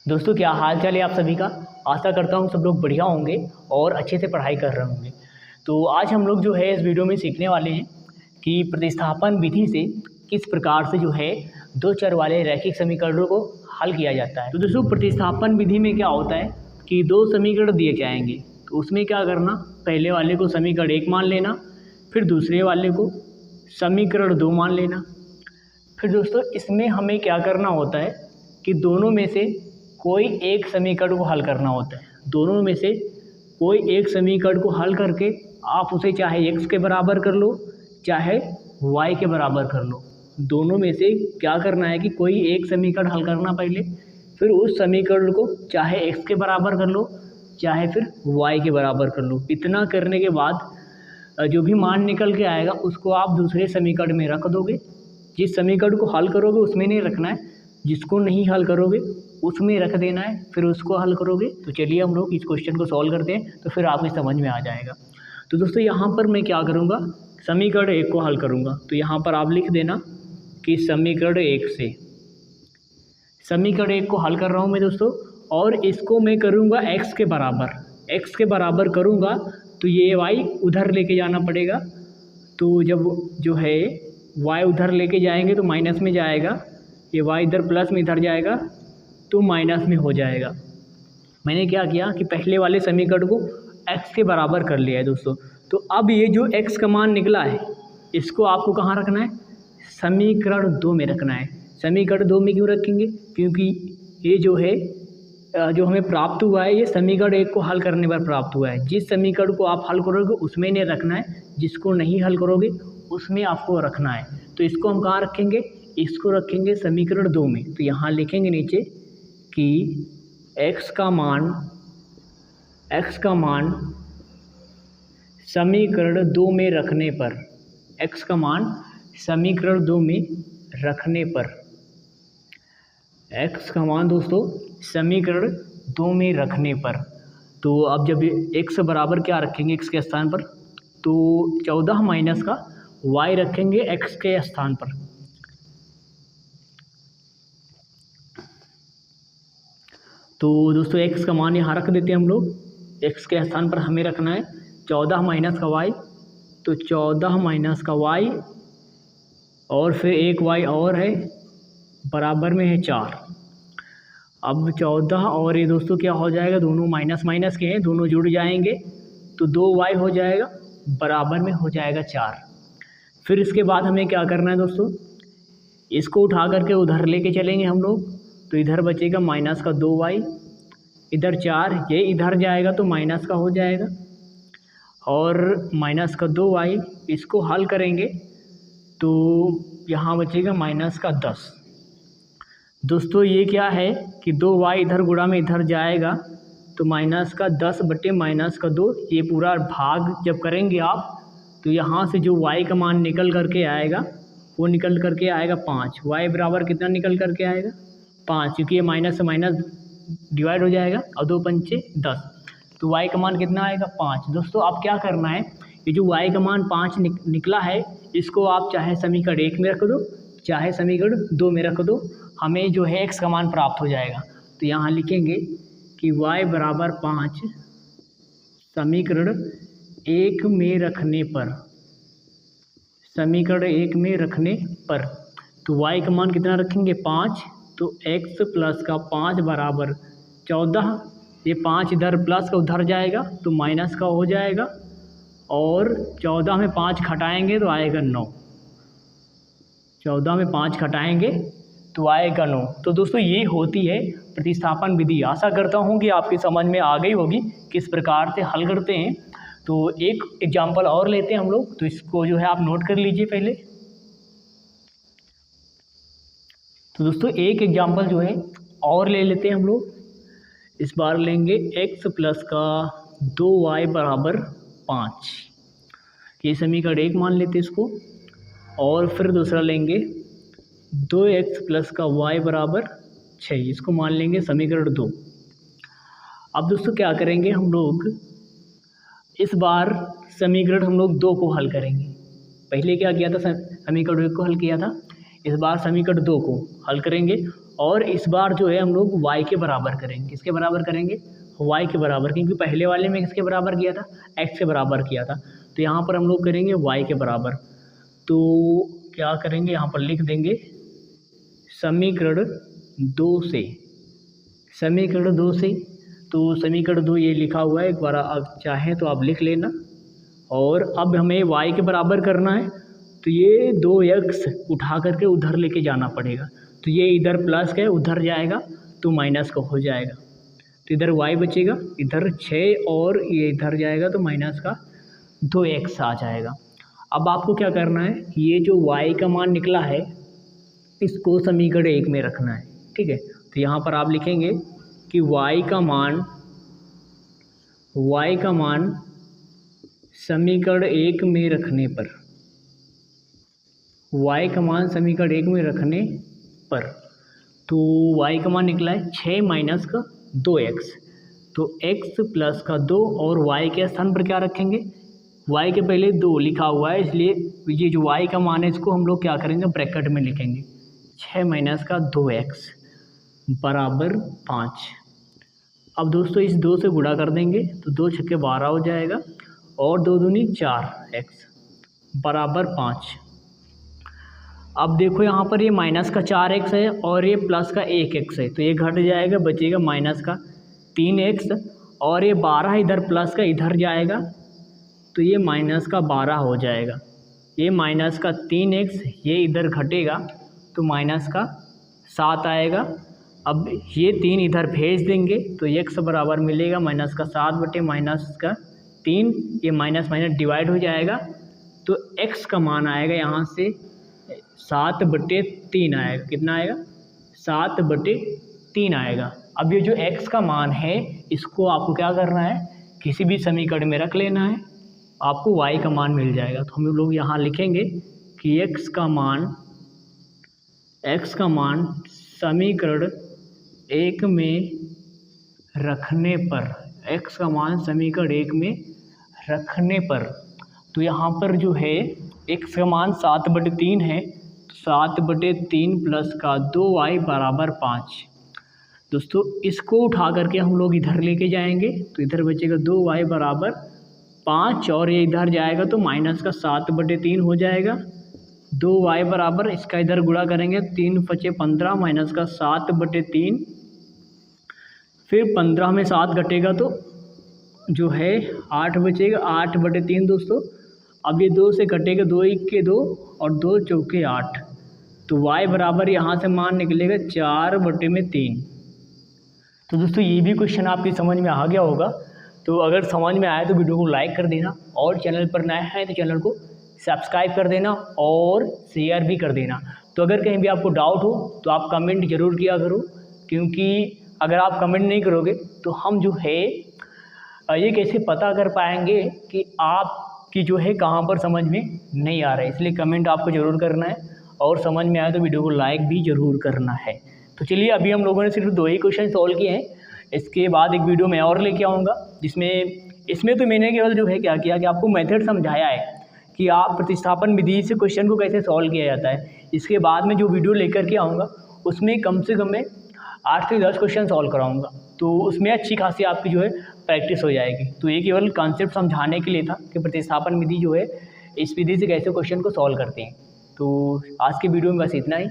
दोस्तों क्या हाल चाल है आप सभी का। आशा करता हूँ सब लोग बढ़िया होंगे और अच्छे से पढ़ाई कर रहे होंगे। तो आज हम लोग जो है इस वीडियो में सीखने वाले हैं कि प्रतिस्थापन विधि से किस प्रकार से जो है दो चर वाले रैखिक समीकरणों को हल किया जाता है। तो दोस्तों प्रतिस्थापन विधि में क्या होता है कि दो समीकरण दिए जाएंगे, तो उसमें क्या करना, पहले वाले को समीकरण 1 मान लेना, फिर दूसरे वाले को समीकरण 2 मान लेना। फिर दोस्तों इसमें हमें क्या करना होता है कि दोनों में से कोई एक समीकरण को हल करना होता है। दोनों में से कोई एक समीकरण को हल करके आप उसे चाहे x के बराबर कर लो चाहे y के बराबर कर लो। दोनों में से क्या करना है कि कोई एक समीकरण हल करना पहले, फिर उस समीकरण को चाहे x के बराबर कर लो चाहे फिर y के बराबर कर लो। इतना करने के बाद जो भी मान निकल के आएगा उसको आप दूसरे समीकरण में रख दोगे। जिस समीकरण को हल करोगे उसमें नहीं रखना है, जिसको नहीं हल करोगे उसमें रख देना है, फिर उसको हल करोगे। तो चलिए हम लोग इस क्वेश्चन को सॉल्व करते हैं, तो फिर आपको समझ में आ जाएगा। तो दोस्तों यहाँ पर मैं क्या करूँगा, समीकरण 1 को हल करूँगा। तो यहाँ पर आप लिख देना कि समीकरण 1 को हल कर रहा हूँ मैं दोस्तों, और इसको मैं करूँगा x के बराबर करूँगा। तो ये y उधर लेके जाना पड़ेगा। तो जब जो है y उधर लेके जाएंगे तो माइनस में जाएगा, ये y इधर प्लस में इधर जाएगा तो माइनस में हो जाएगा। मैंने क्या किया कि पहले वाले समीकरण को x के बराबर कर लिया है दोस्तों। तो अब ये जो x का मान निकला है इसको आपको कहाँ रखना है, समीकरण 2 में रखना है। समीकरण 2 में क्यों रखेंगे, क्योंकि ये जो है जो हमें प्राप्त हुआ है ये समीकरण 1 को हल करने पर प्राप्त हुआ है। जिस समीकरण को आप हल करोगे उसमें नहीं रखना है, जिसको नहीं हल करोगे उसमें आपको रखना है। तो इसको हम कहाँ रखेंगे, इसको रखेंगे समीकरण 2 में। तो यहाँ लिखेंगे नीचे कि x का मान समीकरण 2 में रखने पर, x का मान समीकरण 2 में रखने पर, x का मान दोस्तों समीकरण 2 में रखने पर। तो अब जब x बराबर क्या रखेंगे x के स्थान पर, तो 14 माइनस का y रखेंगे x के स्थान पर। तो दोस्तों x का मान यहाँ रख देते हैं हम लोग, x के स्थान पर हमें रखना है 14 माइनस का y। तो 14 माइनस का y और फिर एक y और है बराबर में है 4। अब 14 और ये दोस्तों क्या हो जाएगा, दोनों माइनस माइनस के हैं, दोनों जुड़ जाएंगे तो 2y हो जाएगा बराबर में हो जाएगा 4। फिर इसके बाद हमें क्या करना है दोस्तों, इसको उठा करके उधर लेके चलेंगे हम लोग। तो इधर बचेगा माइनस का 2y, इधर 4, ये इधर जाएगा तो माइनस का हो जाएगा, और माइनस का 2y इसको हल करेंगे तो यहाँ बचेगा माइनस का 10। दोस्तों ये क्या है कि 2y इधर गुणा में इधर जाएगा तो माइनस का 10 बटे माइनस का 2, ये पूरा भाग जब करेंगे आप तो यहाँ से जो y का मान निकल करके आएगा वो निकल करके आएगा 5। y बराबर कितना निकल करके आएगा 5, क्योंकि ये माइनस से माइनस डिवाइड हो जाएगा और 2 पंचे 10, तो y का मान कितना आएगा 5। दोस्तों आप क्या करना है, ये जो y का मान 5 निकला है इसको आप चाहे समीकरण 1 में रख दो चाहे समीकरण 2 में रख दो, हमें जो है x का मान प्राप्त हो जाएगा। तो यहाँ लिखेंगे कि y बराबर 5 समीकरण 1 में रखने पर, समीकरण 1 में रखने पर। तो y का मान कितना रखेंगे 5, तो x प्लस का 5 बराबर 14, ये 5 इधर प्लस का उधर जाएगा तो माइनस का हो जाएगा, और 14 में 5 घटाएंगे तो आएगा 9। 14 में 5 घटाएंगे तो आएगा 9। तो दोस्तों ये होती है प्रतिस्थापन विधि। आशा करता हूँ कि आपकी समझ में आ गई होगी किस प्रकार से हल करते हैं। तो एक एग्जाम्पल और लेते हैं हम लोग, तो इसको जो है आप नोट कर लीजिए पहले। तो दोस्तों एक एग्जाम्पल जो है और ले लेते हैं हम लोग। इस बार लेंगे x प्लस का 2y बराबर 5, ये समीकरण 1 मान लेते हैं इसको, और फिर दूसरा लेंगे 2x प्लस का y बराबर 6, इसको मान लेंगे समीकरण 2। अब दोस्तों क्या करेंगे हम लोग, इस बार समीकरण हम लोग 2 को हल करेंगे। पहले क्या किया था, समीकरण 1 को हल किया था, इस बार समीकरण 2 को हल करेंगे और इस बार जो है हम लोग y के बराबर करेंगे। किसके बराबर करेंगे? y के बराबर, क्योंकि पहले वाले में किसके बराबर किया था? x के बराबर किया था। तो यहाँ पर हम लोग करेंगे y के बराबर। तो क्या करेंगे, यहाँ पर लिख देंगे समीकरण 2 से, समीकरण 2 से। तो समीकरण 2 ये लिखा हुआ है, एक बार आप चाहें तो आप लिख लेना। और अब हमें y के बराबर करना है, तो ये 2x उठा करके उधर लेके जाना पड़ेगा। तो ये इधर प्लस है, उधर जाएगा तो माइनस का हो जाएगा। तो इधर y बचेगा, इधर 6 और ये इधर जाएगा तो माइनस का 2x आ जाएगा। अब आपको क्या करना है, ये जो y का मान निकला है इसको समीकरण 1 में रखना है, ठीक है। तो यहाँ पर आप लिखेंगे कि y का मान समीकरण 1 में रखने पर, y का मान समीकरण 1 में रखने पर, तो y का मान निकला है 6 माइनस का 2x। तो x प्लस का 2 और y के स्थान पर क्या रखेंगे, y के पहले 2 लिखा हुआ है, इसलिए ये जो y का मान है इसको हम लोग क्या करेंगे, ब्रैकेट में लिखेंगे 6 माइनस का 2x बराबर 5। अब दोस्तों इस 2 से गुणा कर देंगे तो 2 छक्के 12 हो जाएगा और 2 दूनी 4x बराबर 5। अब देखो यहाँ पर ये माइनस का 4x है और ये प्लस का 1x है, तो ये घट जाएगा, बचेगा माइनस का 3x और ये 12 इधर प्लस का इधर जाएगा तो ये माइनस का 12 हो जाएगा। ये माइनस का 3x ये इधर घटेगा तो माइनस का 7 आएगा। अब ये 3 इधर भेज देंगे तो x बराबर मिलेगा माइनस का 7 बटे माइनस का 3, ये माइनस माइनस डिवाइड हो जाएगा तो x का मान आएगा यहाँ से 7 बटे 3 आएगा। कितना आएगा? 7 बटे 3 आएगा। अब ये जो x का मान है इसको आपको क्या करना है, किसी भी समीकरण में रख लेना है, आपको y का मान मिल जाएगा। तो हम लोग यहाँ लिखेंगे कि x का मान समीकरण 1 में रखने पर, x का मान समीकरण 1 में रखने पर, तो यहाँ पर जो है x का मान 7 बटे 3 है, 7 बटे 3 प्लस का 2y बराबर 5। दोस्तों इसको उठा करके हम लोग इधर लेके जाएंगे तो इधर बचेगा 2y बराबर 5 और ये इधर जाएगा तो माइनस का 7 बटे 3 हो जाएगा। 2y बराबर, इसका इधर गुणा करेंगे 3 × 15 माइनस का 7 बटे 3, फिर 15 में 7 घटेगा तो जो है 8 बचेगा, 8 बटे 3 दोस्तों। अब ये 2 से घटेगा, 2 1 के 2 और 2 चौके 8, तो y बराबर यहाँ से मान निकलेगा 4 बटे में 3। तो दोस्तों ये भी क्वेश्चन आपकी समझ में आ गया होगा। तो अगर समझ में आया तो वीडियो को लाइक कर देना और चैनल पर नए हैं तो चैनल को सब्सक्राइब कर देना और शेयर भी कर देना। तो अगर कहीं भी आपको डाउट हो तो आप कमेंट ज़रूर किया करो, क्योंकि अगर आप कमेंट नहीं करोगे तो हम जो है ये कैसे पता कर पाएंगे कि आपकी जो है कहाँ पर समझ में नहीं आ रहा है। इसलिए कमेंट आपको ज़रूर करना है और समझ में आया तो वीडियो को लाइक भी ज़रूर करना है। तो चलिए अभी हम लोगों ने सिर्फ 2 ही क्वेश्चन सॉल्व किए हैं, इसके बाद एक वीडियो मैं और लेके आऊँगा इसमें तो मैंने केवल जो है क्या किया कि आपको मेथड समझाया है कि आप प्रतिस्थापन विधि से क्वेश्चन को कैसे सॉल्व किया जाता है। इसके बाद में जो वीडियो लेकर के आऊँगा उसमें कम से कम मैं 8 से 10 क्वेश्चन सॉल्व कराऊँगा, तो उसमें अच्छी खासी आपकी जो है प्रैक्टिस हो जाएगी। तो ये केवल कॉन्सेप्ट समझाने के लिए था कि प्रतिस्थापन विधि जो है इस विधि से कैसे क्वेश्चन को सॉल्व करते हैं। तो आज के वीडियो में बस इतना ही।